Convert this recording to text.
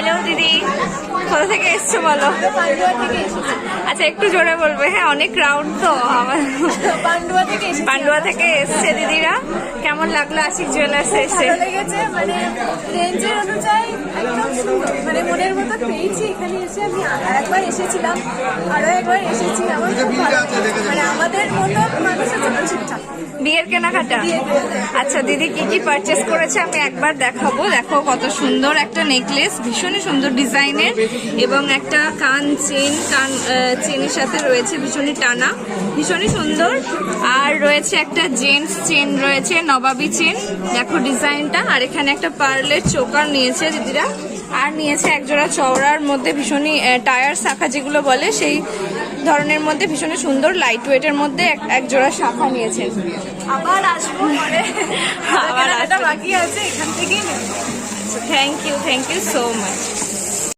Hello দিদি, কোথা থেকে এসছো বলো? আচ্ছা একটু জোরে বলবে। হ্যাঁ অনেক ক্রাউড তো আমার। পান্ডুয়া থেকে এসছে দিদিরা। কেমন লাগলো আশিক জুয়েলার্স এসে? মানে রেঞ্জের অনুযায়ী একদম সুন্দর, মানে মনের মতো পেয়েছি। এখানে এসে আমি একবার এসেছিলাম, আরো একবার এসেছি। আমার খুব ভালো লেগেছে। মানে আমাদের মতো মানুষের জন্য ঠিকঠাক। বিয়ের কেনাকাটা। আচ্ছা দিদি কি কি পারচেস করেছে আমি একবার দেখাবো। দেখো কত সুন্দর একটা নেকলেস, ভীষণই সুন্দর ডিজাইনের, এবং একটা কান চেনের সাথে রয়েছে ভীষণই টানা, ভীষণই সুন্দর। আর রয়েছে একটা জেন্টস চেন রয়েছে, নবাবী চেন, দেখো ডিজাইনটা। আর এখানে একটা পার্লের চোকার নিয়েছে দিদিরা। আর নিয়েছে একজোড়া চওড়ার মধ্যে ভীষণই টায়ার শাখা যেগুলো বলে সেই ধরনের মধ্যে ভীষণই সুন্দর লাইট ওয়েটের মধ্যে একজোড়া শাখা নিয়েছেন। আবার আসবো পরে, আবার বাকি আছে, এখান থেকেই নেব। Thank you so much.